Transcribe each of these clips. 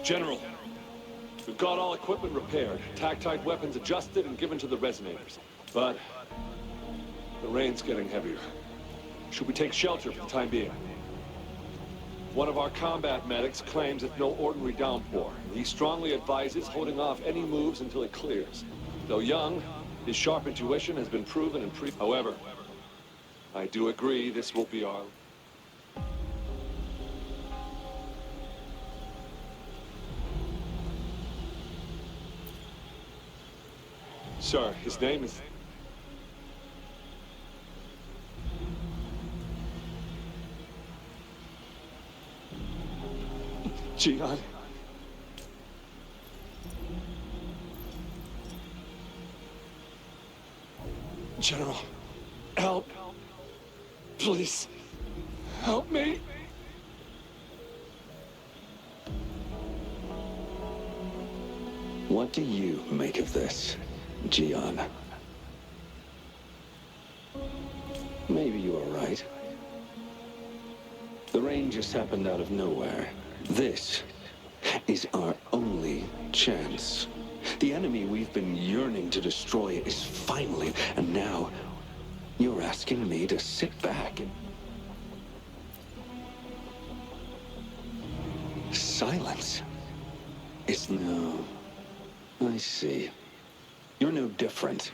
General, we've got all equipment repaired, tactite weapons adjusted and given to the resonators. But the rain's getting heavier. Should we take shelter for the time being? One of our combat medics claims it's no ordinary downpour. He strongly advises holding off any moves until it clears. Though young, his sharp intuition has been proven in However, I do agree this will be our... Sir, his name is... Gian. General, help. Please, help me. What do you make of this, Gian? Maybe you are right. The rain just happened out of nowhere. This is our only chance. The enemy we've been yearning to destroy is finally, and now you're asking me to sit back and... Silence? It's no... I see. You're no different.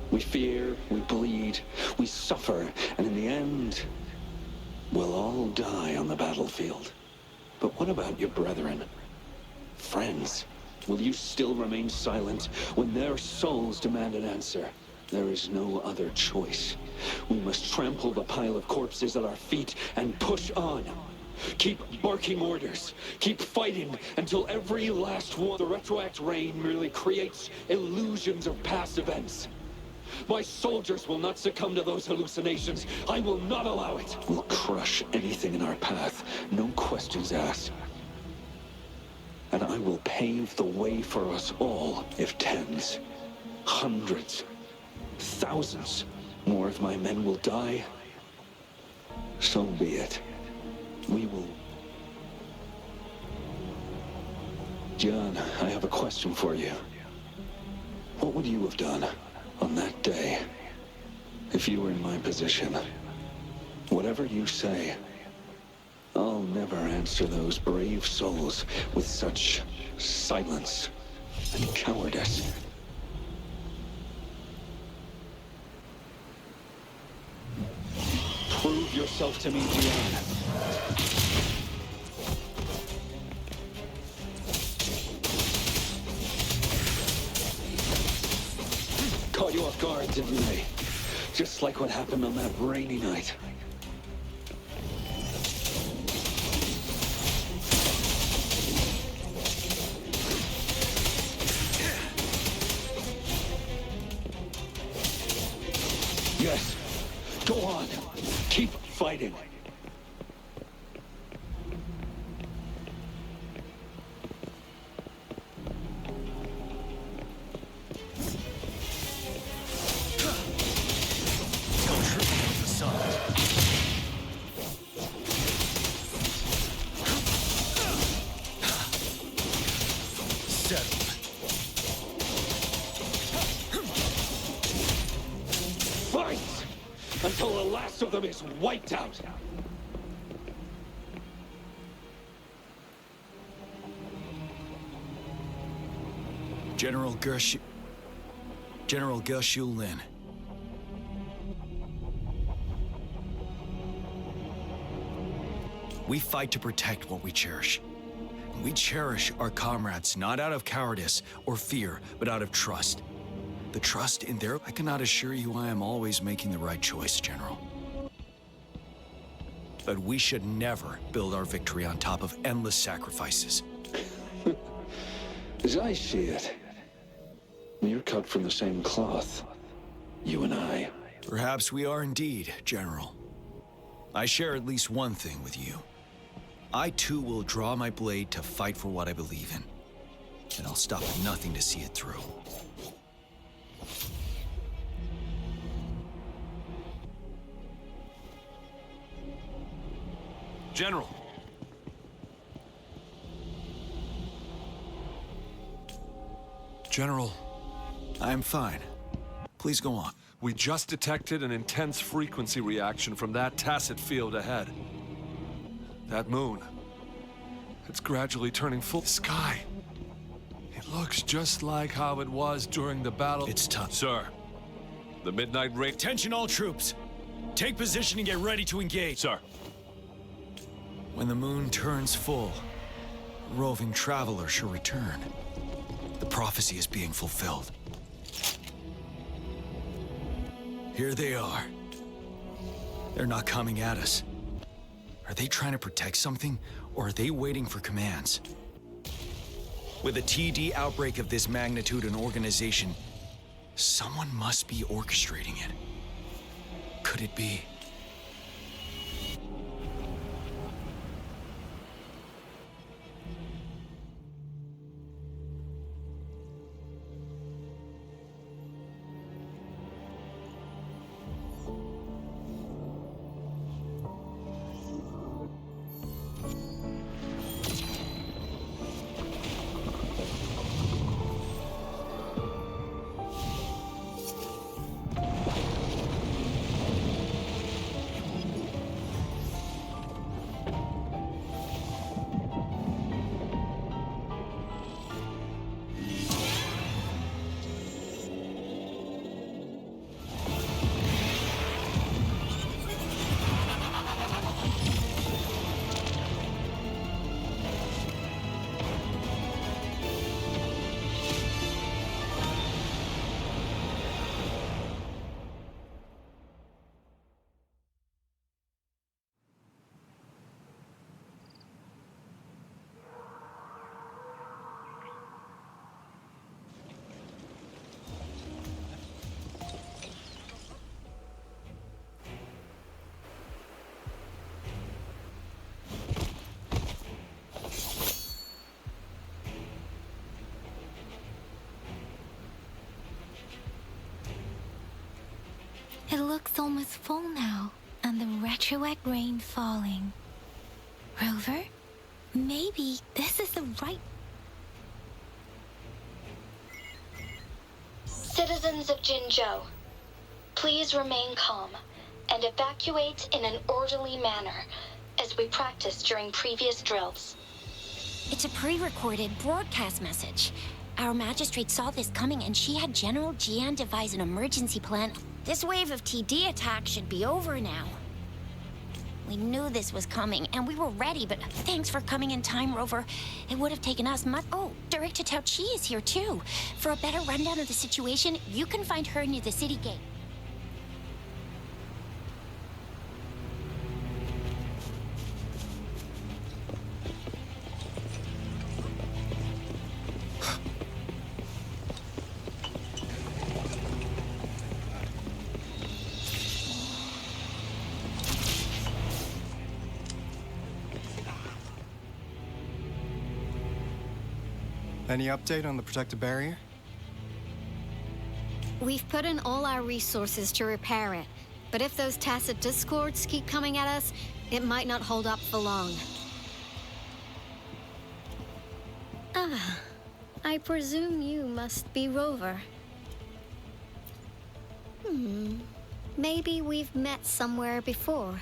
We fear, we bleed, we suffer, and in the end, we'll all die on the battlefield. But what about your brethren? Friends? Will you still remain silent when their souls demand an answer? There is no other choice. We must trample the pile of corpses at our feet and push on. Keep barking orders. Keep fighting until every last one. The retroact rain merely creates illusions of past events. My soldiers will not succumb to those hallucinations. I will not allow it. We'll crush anything in our path. No questions asked. And I will pave the way for us all if tens, hundreds, thousands more of my men will die. So be it. We will... John, I have a question for you. What would you have done on that day if you were in my position? Whatever you say, I'll never answer those brave souls with such silence and cowardice. Prove yourself to me, Gian. Caught you off guard, didn't they? Just like what happened on that rainy night. Yes, go on. Keep fighting. Until the last of them is wiped out. General Gershul Lin. We fight to protect what we cherish. We cherish our comrades not out of cowardice or fear, but out of trust. The trust in their... I cannot assure you I am always making the right choice, General. But we should never build our victory on top of endless sacrifices. As I see it, you're cut from the same cloth, you and I. Perhaps we are indeed, General. I share at least one thing with you. I too will draw my blade to fight for what I believe in. And I'll stop at nothing to see it through. General. General. I'm fine. Please go on. We just detected an intense frequency reaction from that tacit field ahead. That moon. It's gradually turning full sky. It looks just like how it was during the battle. It's time. Sir, the midnight rain. Attention all troops. Take position and get ready to engage. Sir. When the moon turns full, a roving traveler shall return. The prophecy is being fulfilled. Here they are. They're not coming at us. Are they trying to protect something, or are they waiting for commands? With a TD outbreak of this magnitude and organization, someone must be orchestrating it. Could it be? It looks almost full now, and the retroact rain falling. Rover, maybe this is the right... Citizens of Jinzhou, please remain calm and evacuate in an orderly manner as we practiced during previous drills. It's a pre-recorded broadcast message. Our magistrate saw this coming and she had General Jian devise an emergency plan. This wave of TD attacks should be over now. We knew this was coming and we were ready, but thanks for coming in time, Rover. It would have taken us much... Oh, Director Tao Chi is here too. For a better rundown of the situation, you can find her near the city gate. Any update on the protective barrier? We've put in all our resources to repair it, but if those tacit discords keep coming at us, it might not hold up for long. Ah, I presume you must be Rover. Maybe we've met somewhere before.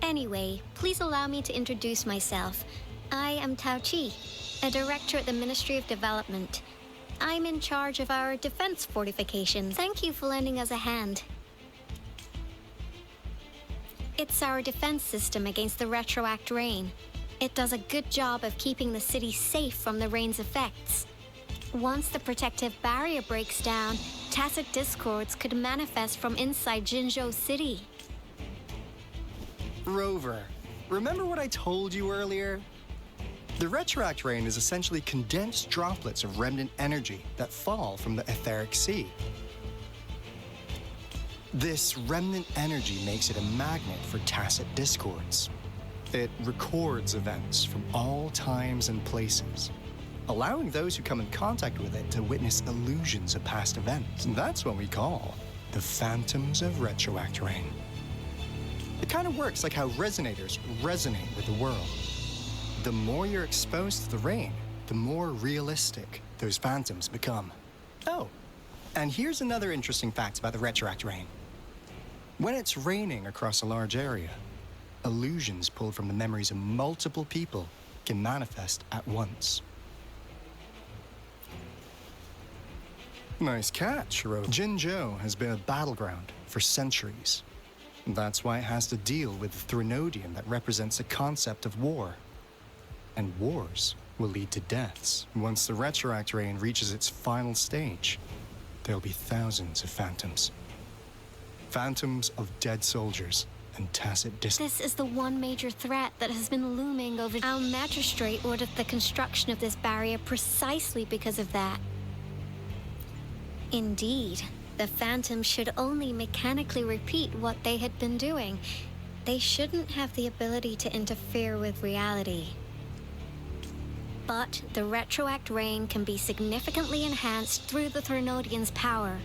Anyway, please allow me to introduce myself. I am Tao Chi, a director at the Ministry of Development. I'm in charge of our defense fortifications. Thank you for lending us a hand. It's our defense system against the retroact rain. It does a good job of keeping the city safe from the rain's effects. Once the protective barrier breaks down, tacit discords could manifest from inside Jinzhou City. Rover, remember what I told you earlier? The retroact rain is essentially condensed droplets of remnant energy that fall from the etheric sea. This remnant energy makes it a magnet for tacit discords. It records events from all times and places, allowing those who come in contact with it to witness illusions of past events. And that's what we call the phantoms of retroact rain. It kind of works like how resonators resonate with the world. The more you're exposed to the rain, the more realistic those phantoms become. Oh, and here's another interesting fact about the retroact rain. When it's raining across a large area, illusions pulled from the memories of multiple people can manifest at once. Nice catch, Ro. Jinzhou has been a battleground for centuries. That's why it has to deal with the Threnodian that represents the concept of war. And wars will lead to deaths. Once the retroact rain reaches its final stage, there'll be thousands of phantoms. Phantoms of dead soldiers and tacit This is the one major threat that has been looming over. Our magistrate ordered the construction of this barrier precisely because of that. Indeed, the phantoms should only mechanically repeat what they had been doing. They shouldn't have the ability to interfere with reality. But the retroact rain can be significantly enhanced through the Threnodian's power.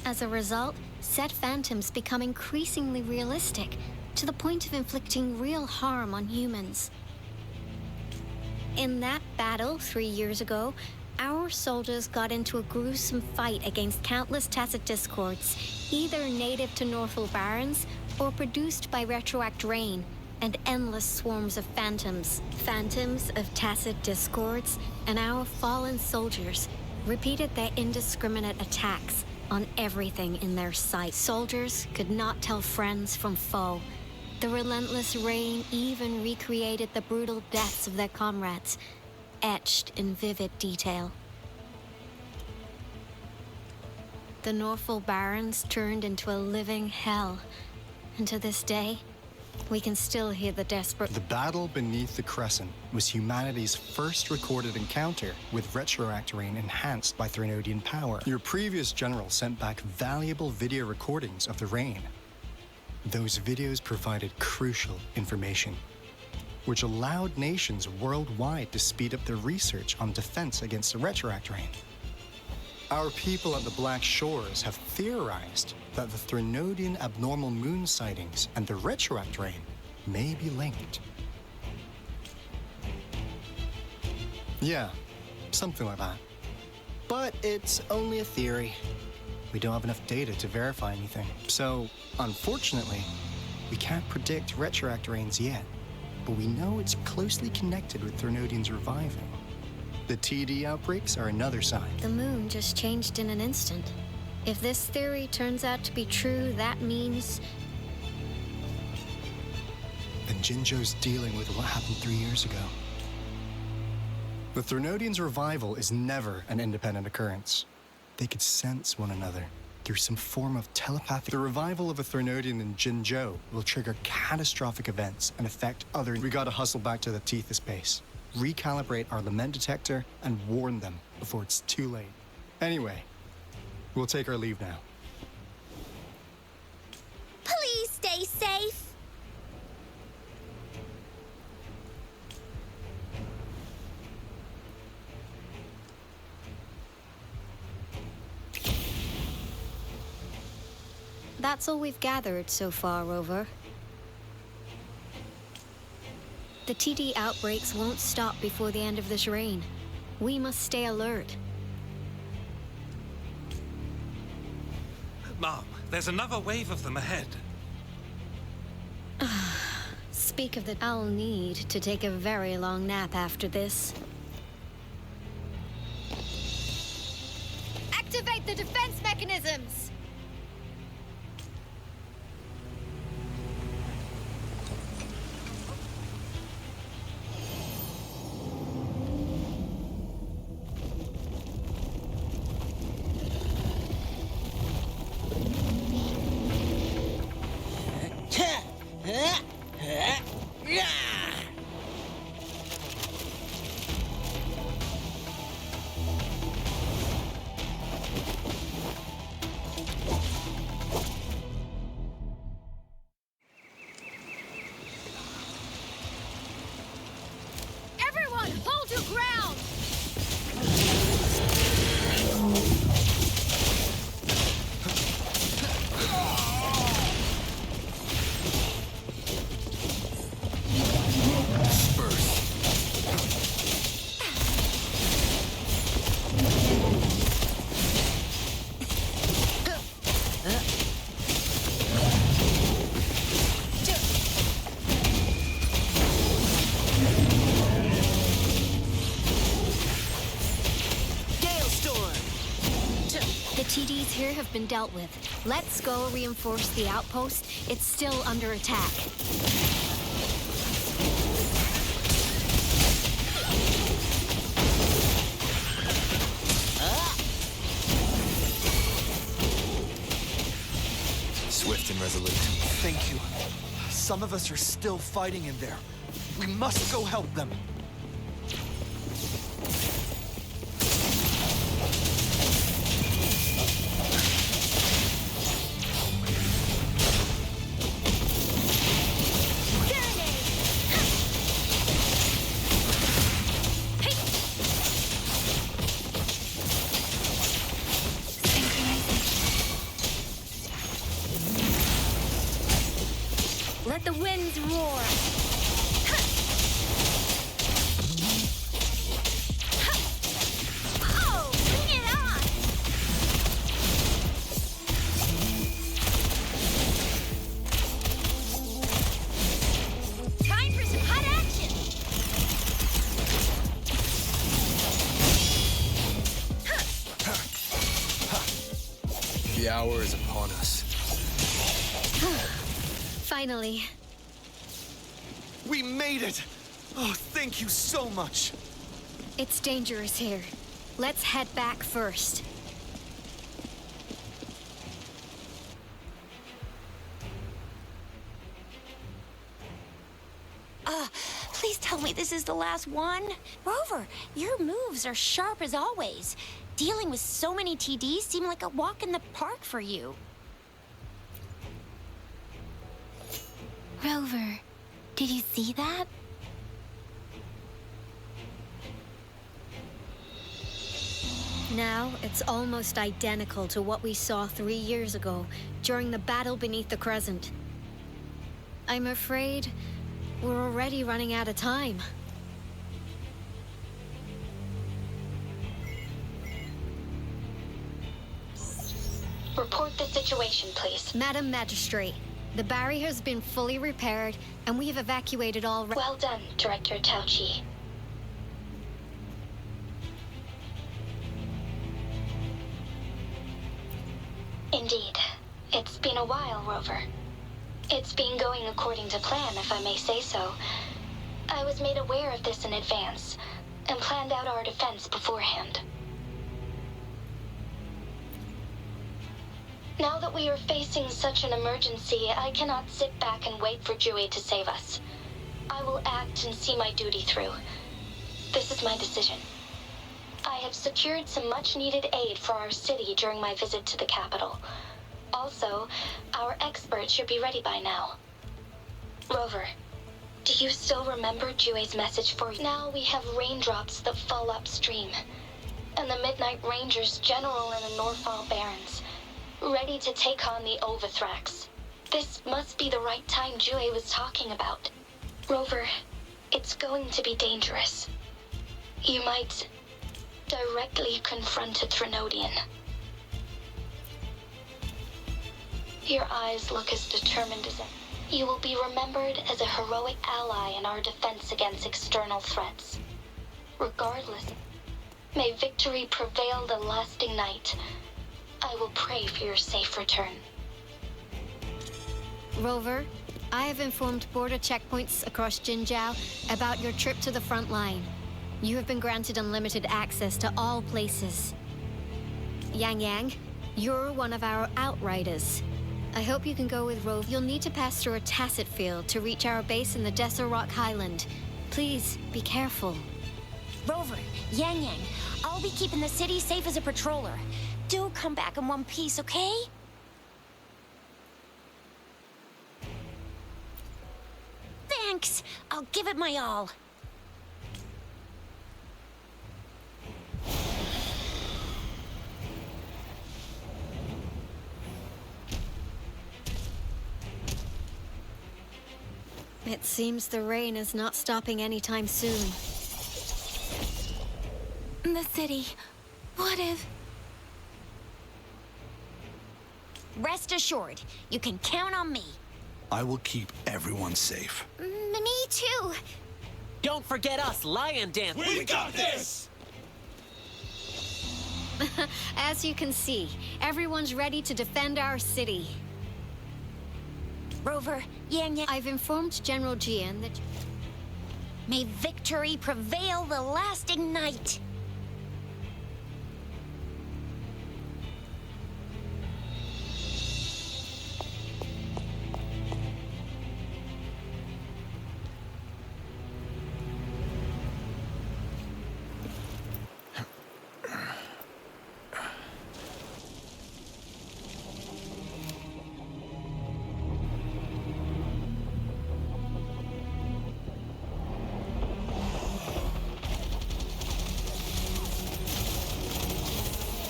As a result, said phantoms become increasingly realistic, to the point of inflicting real harm on humans. In that battle 3 years ago, our soldiers got into a gruesome fight against countless tacit discords, either native to Northwell Barrens or produced by retroact rain, and endless swarms of phantoms. Phantoms of tacit discords, and our fallen soldiers repeated their indiscriminate attacks on everything in their sight. Soldiers could not tell friends from foe. The relentless rain even recreated the brutal deaths of their comrades, etched in vivid detail. The Northwell Barrens turned into a living hell, and to this day, we can still hear the desperate... The battle beneath the Crescent was humanity's first recorded encounter with retroact rain enhanced by Threnodian power. Your previous general sent back valuable video recordings of the rain. Those videos provided crucial information, which allowed nations worldwide to speed up their research on defense against the retroact rain. Our people at the Black Shores have theorized that the Threnodian abnormal moon sightings and the retroact rain may be linked. Yeah, something like that. But it's only a theory. We don't have enough data to verify anything. So, unfortunately, we can't predict retroact rains yet. But we know it's closely connected with Threnodians reviving. The TD outbreaks are another sign. The moon just changed in an instant. If this theory turns out to be true, that means... Then Jinzhou's dealing with what happened 3 years ago. The Threnodians' revival is never an independent occurrence. They could sense one another through some form of telepathic... The revival of a Threnodian in Jinzhou will trigger catastrophic events and affect other... We gotta hustle back to the Tethys base, recalibrate our lament detector, and warn them before it's too late. Anyway, we'll take our leave now. Please stay safe. That's all we've gathered so far, Rover. The TD outbreaks won't stop before the end of this reign. We must stay alert. Mom, there's another wave of them ahead. Speak of the... I'll need to take a very long nap after this. Activate the defense mechanisms! have been dealt with. Let's go reinforce the outpost. It's still under attack. Swift and resolute. Thank you. Some of us are still fighting in there. We must go help them. Let the winds roar. Oh, bring it on! Time for some hot action! The hour is upon us. Finally. We made it! Oh, thank you so much. It's dangerous here. Let's head back first. Please tell me this is the last one. Rover, your moves are sharp as always. Dealing with so many TDs seemed like a walk in the park for you. Rover, did you see that? Now, it's almost identical to what we saw 3 years ago during the battle beneath the Crescent. I'm afraid we're already running out of time. Report the situation, please. Madam Magistrate, the barrier has been fully repaired, and we have evacuated all... Well done, Director Tauchi. Indeed. It's been a while, Rover. It's been going according to plan, if I may say so. I was made aware of this in advance, and planned out our defense beforehand. Now that we are facing such an emergency, I cannot sit back and wait for Jue to save us. I will act and see my duty through. This is my decision. I have secured some much-needed aid for our city during my visit to the capital. Also, our experts should be ready by now. Rover, do you still remember Jue's message for you? Now we have raindrops that fall upstream, and the Midnight Rangers General in the Norfall Barrens, ready to take on the Overthrax. This must be the right time Jue was talking about. Rover, it's going to be dangerous. You might directly confront a Trinodian. Your eyes look as determined as ever. You will be remembered as a heroic ally in our defense against external threats. Regardless, may victory prevail the lasting night. I will pray for your safe return. Rover, I have informed border checkpoints across Jinzhou about your trip to the front line. You have been granted unlimited access to all places. Yang Yang, you're one of our outriders. I hope you can go with Rover. You'll need to pass through a tacit field to reach our base in the Desert Rock Highland. Please, be careful. Rover, Yang Yang, I'll be keeping the city safe as a patroller. Do come back in one piece, okay? Thanks. I'll give it my all. It seems the rain is not stopping anytime soon. The city. What if... Rest assured, you can count on me. I will keep everyone safe. Me too. Don't forget us, lion dance. We got this! As you can see, everyone's ready to defend our city. Rover, Yang Yang, I've informed General Jian that... may victory prevail the lasting night.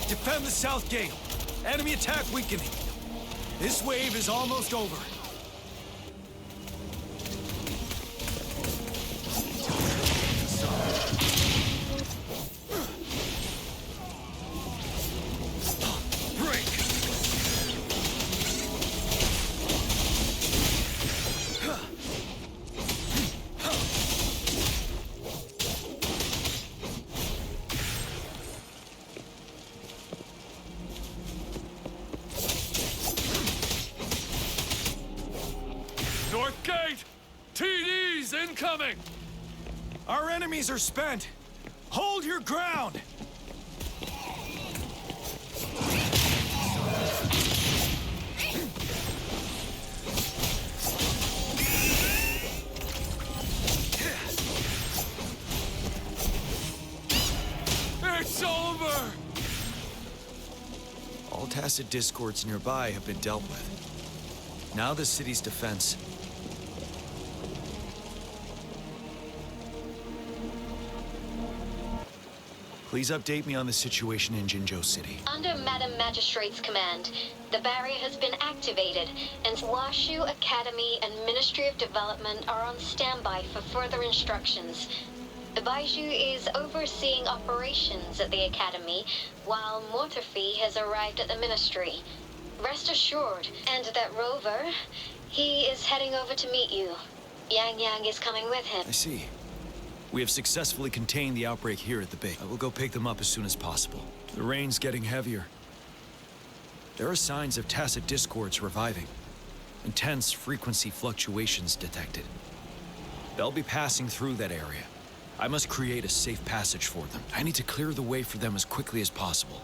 Defend the south gate. Enemy attack weakening. This wave is almost over. North Gate! TDs incoming! Our enemies are spent. Hold your ground! It's over! All tacit discords nearby have been dealt with. Now the city's defense. Please update me on the situation in Jinzhou City. Under Madam Magistrate's command, the barrier has been activated, and Washu Academy and Ministry of Development are on standby for further instructions. The Baiju is overseeing operations at the Academy, while Mortarfi has arrived at the Ministry. Rest assured, and that Rover, he is heading over to meet you. Yang Yang is coming with him. I see. We have successfully contained the outbreak here at the base. I will go pick them up as soon as possible. The rain's getting heavier. There are signs of tacit discords reviving. Intense frequency fluctuations detected. They'll be passing through that area. I must create a safe passage for them. I need to clear the way for them as quickly as possible.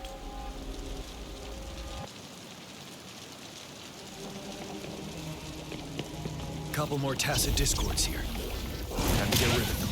Couple more tacit discords here. Time to get rid of them.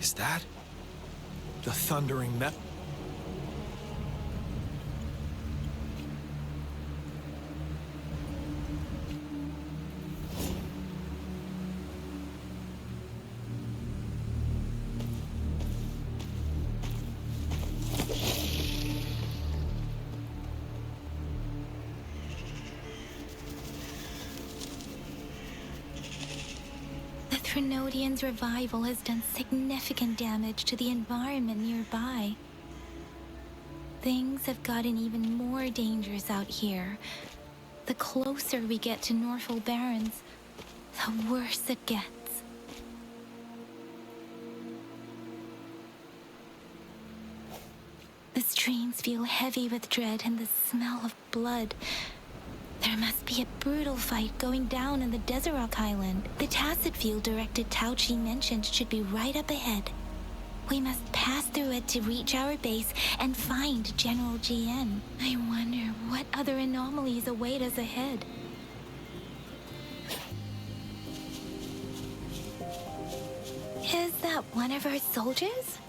Is that the thundering met? Trinodian's revival has done significant damage to the environment nearby. Things have gotten even more dangerous out here. The closer we get to Norfolk Barrens, the worse it gets. The streams feel heavy with dread and the smell of blood. There must be a brutal fight going down in the Desert Island. The Tacit field directed Tao Chi mentioned should be right up ahead. We must pass through it to reach our base and find General GN. I wonder what other anomalies await us ahead. Is that one of our soldiers?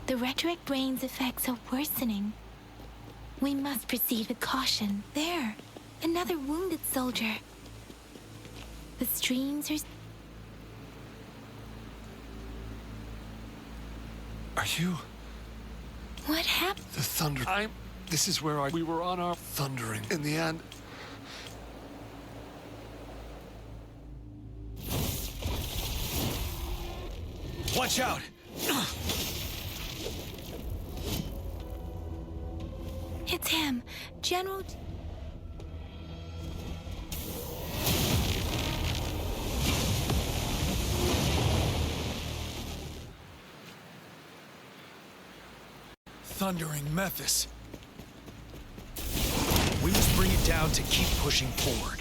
The retroact rain's effects are worsening. We must proceed with caution. There, another wounded soldier. The streams are... Are you? What happened? The thunder. This is where we were on our thundering. In the end. Watch out! It's him, General... Thundering Memphis. We must bring it down to keep pushing forward.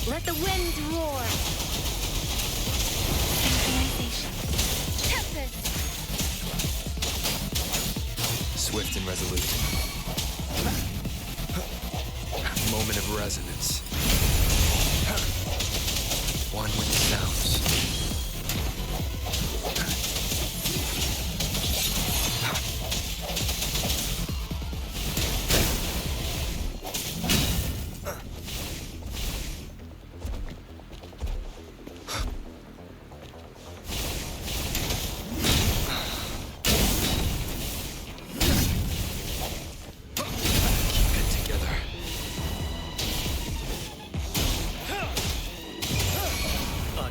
Let the winds roar! Synchronization. Tempest! Swift and resolute. Moment of resonance. One with the sounds.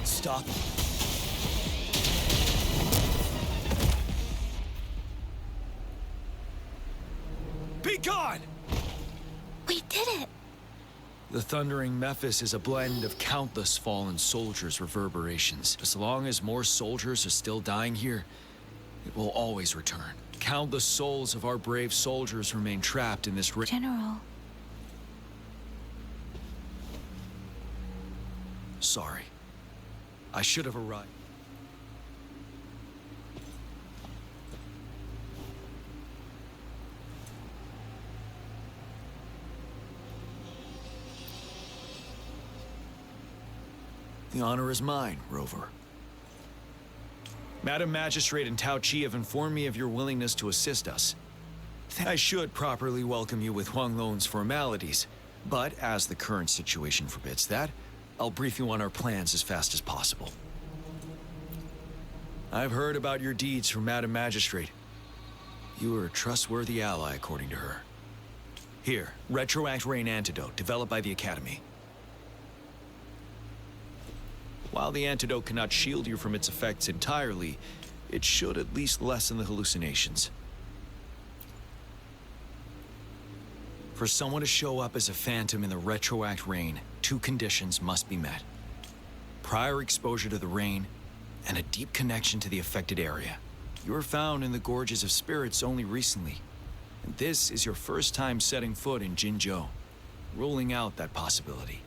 Stop. Be gone! We did it! The Thundering Memphis is a blend of countless fallen soldiers' reverberations. As long as more soldiers are still dying here, it will always return. Countless souls of our brave soldiers remain trapped in this... General. Sorry. I should have arrived. The honor is mine, Rover. Madam Magistrate and Tao Chi have informed me of your willingness to assist us. I should properly welcome you with Huang Lon's formalities, but as the current situation forbids that, I'll brief you on our plans as fast as possible. I've heard about your deeds from Madam Magistrate. You are a trustworthy ally, according to her. Here, Retroact Rain Antidote, developed by the Academy. While the antidote cannot shield you from its effects entirely, it should at least lessen the hallucinations. For someone to show up as a phantom in the Retroact Rain, 2 conditions must be met. Prior exposure to the rain, and a deep connection to the affected area. You were found in the Gorges of Spirits only recently, and this is your first time setting foot in Jinzhou, ruling out that possibility.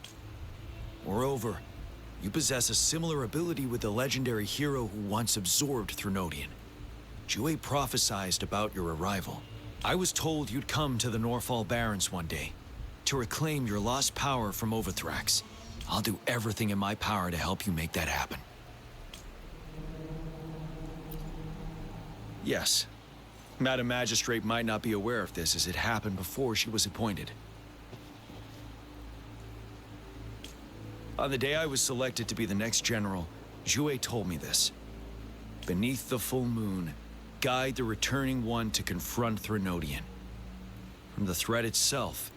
Moreover, you possess a similar ability with the legendary hero who once absorbed Threnodian. Jue prophesied about your arrival. I was told you'd come to the Norfall Barrens one day, to reclaim your lost power from Overthrax. I'll do everything in my power to help you make that happen. Yes, Madam Magistrate might not be aware of this as it happened before she was appointed. On the day I was selected to be the next general, Jue told me this. Beneath the full moon, guide the returning one to confront Threnodian. From the threat itself,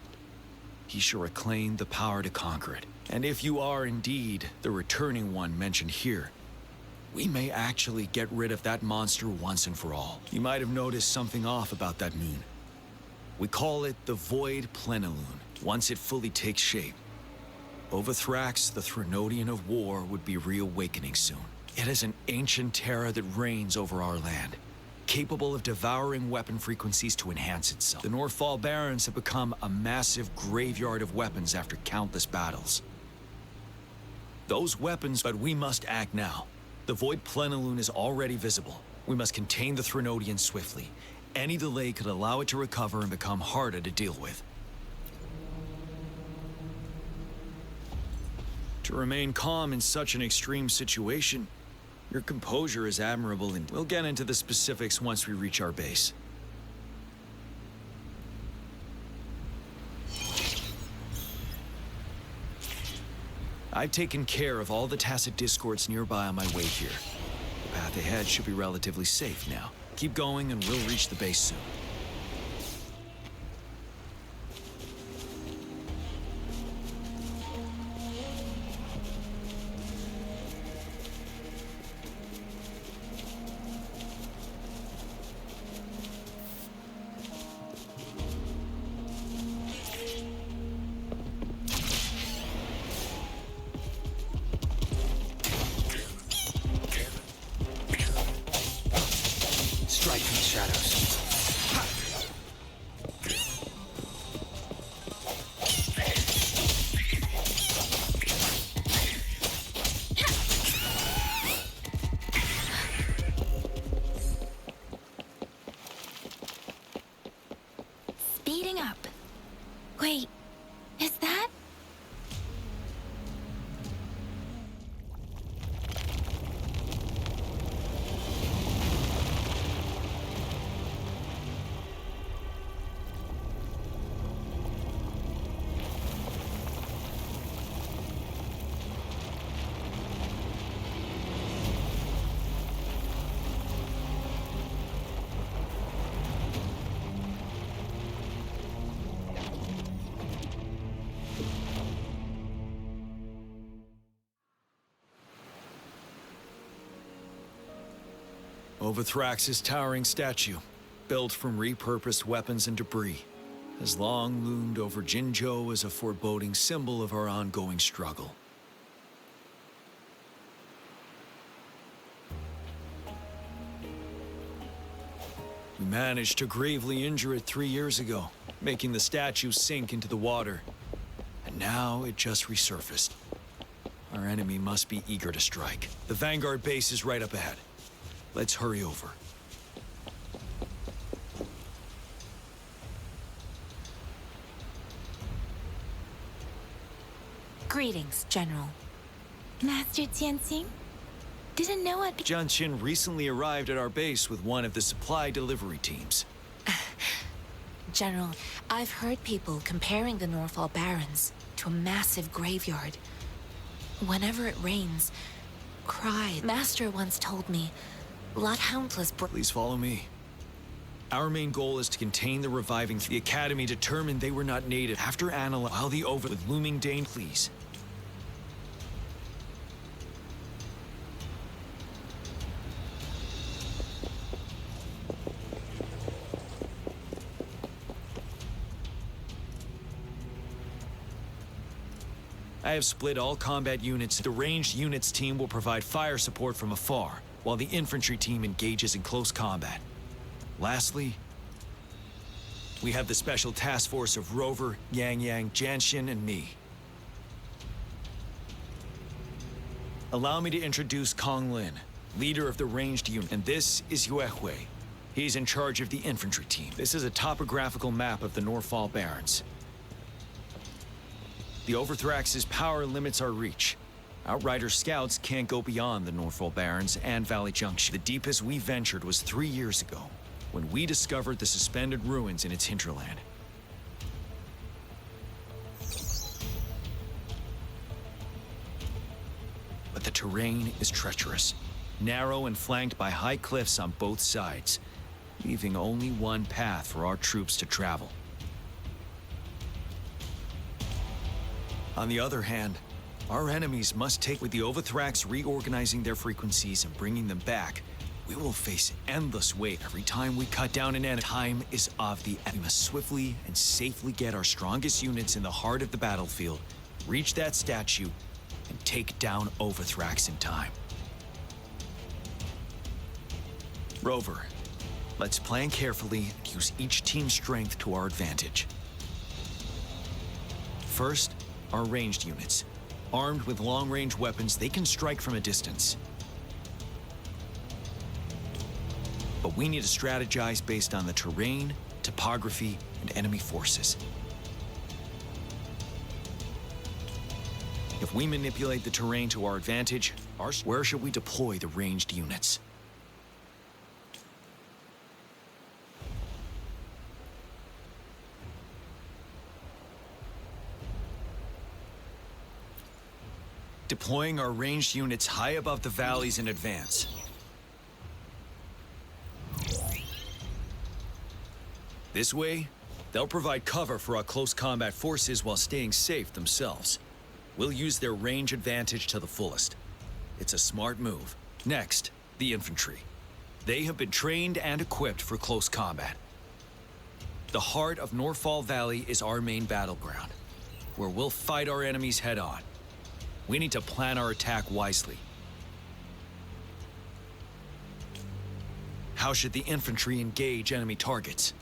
he shall reclaim the power to conquer it. And if you are indeed the returning one mentioned here, we may actually get rid of that monster once and for all. You might have noticed something off about that moon. We call it the Void Plenilune. Once it fully takes shape, over Thrax, the Threnodian of War would be reawakening soon. It is an ancient terror that reigns over our land, capable of devouring weapon frequencies to enhance itself. The Northfall Barrens have become a massive graveyard of weapons after countless battles. Those weapons, but we must act now. The Void Plenilune is already visible. We must contain the Threnodian swiftly. Any delay could allow it to recover and become harder to deal with. To remain calm in such an extreme situation, your composure is admirable, and we'll get into the specifics once we reach our base. I've taken care of all the tacit discords nearby on my way here. The path ahead should be relatively safe now. Keep going and we'll reach the base soon. Strike from the shadows. Speeding up. Wait, is that? Over Thrax's towering statue, built from repurposed weapons and debris, has long loomed over Jinzhou as a foreboding symbol of our ongoing struggle. We managed to gravely injure it 3 years ago, making the statue sink into the water. And now it just resurfaced. Our enemy must be eager to strike. The Vanguard base is right up ahead. Let's hurry over. Greetings, General. Master Tianxing? Didn't know it. Jian Qin recently arrived at our base with one of the supply delivery teams. General, I've heard people comparing the Northfall Barrens to a massive graveyard. Whenever it rains, cry. Master once told me, Bloodhoundless. Please follow me. Our main goal is to contain the reviving. The Academy determined they were not native. After analyzing while the over with looming Dane, please. I have split all combat units. The ranged units team will provide fire support from afar, while the infantry team engages in close combat. Lastly, we have the special task force of Rover, Yang Yang, Jianxin, and me. Allow me to introduce Kong Lin, leader of the ranged unit, and this is Yue Hui. He's in charge of the infantry team. This is a topographical map of the Northfall Barrens. The Overthrax's power limits our reach. Outrider scouts can't go beyond the Northfall Barrens and Valley Junction. The deepest we ventured was 3 years ago, when we discovered the suspended ruins in its hinterland. But the terrain is treacherous, narrow and flanked by high cliffs on both sides, leaving only one path for our troops to travel. On the other hand, our enemies must take with the Overthrax reorganizing their frequencies and bringing them back. We will face endless wait every time we cut down an enemy. Time is of the enemy. We must swiftly and safely get our strongest units in the heart of the battlefield, reach that statue, and take down Overthrax in time. Rover, let's plan carefully and use each team's strength to our advantage. First, our ranged units. Armed with long-range weapons, they can strike from a distance. But we need to strategize based on the terrain, topography, and enemy forces. If we manipulate the terrain to our advantage, where should we deploy the ranged units? Deploying our ranged units high above the valleys in advance. This way, they'll provide cover for our close combat forces while staying safe themselves. We'll use their range advantage to the fullest. It's a smart move. Next, the infantry. They have been trained and equipped for close combat. The heart of Northfall Valley is our main battleground, where we'll fight our enemies head-on. We need to plan our attack wisely. How should the infantry engage enemy targets?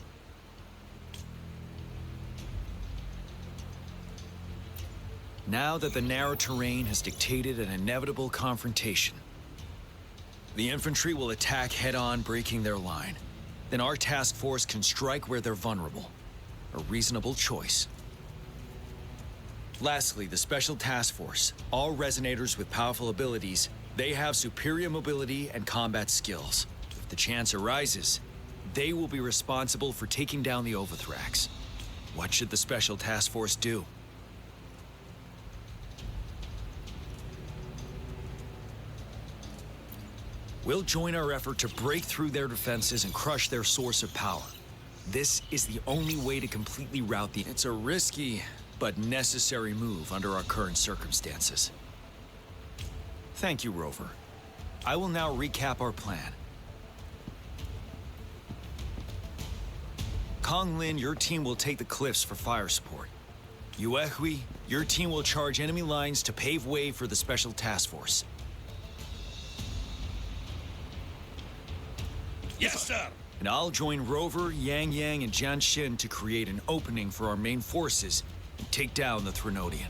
Now that the narrow terrain has dictated an inevitable confrontation, the infantry will attack head-on, breaking their line. Then our task force can strike where they're vulnerable. A reasonable choice. Lastly, the Special Task Force. All resonators with powerful abilities, they have superior mobility and combat skills. If the chance arises, they will be responsible for taking down the Overthrax. What should the Special Task Force do? We'll join our effort to break through their defenses and crush their source of power. This is the only way to completely rout the... It's a risky but necessary move under our current circumstances. Thank you, Rover. I will now recap our plan. Kong Lin, your team will take the cliffs for fire support. Yuehui, your team will charge enemy lines to pave way for the Special Task Force. Yes, sir! And I'll join Rover, Yang, and Jian Xin to create an opening for our main forces and take down the Threnodian.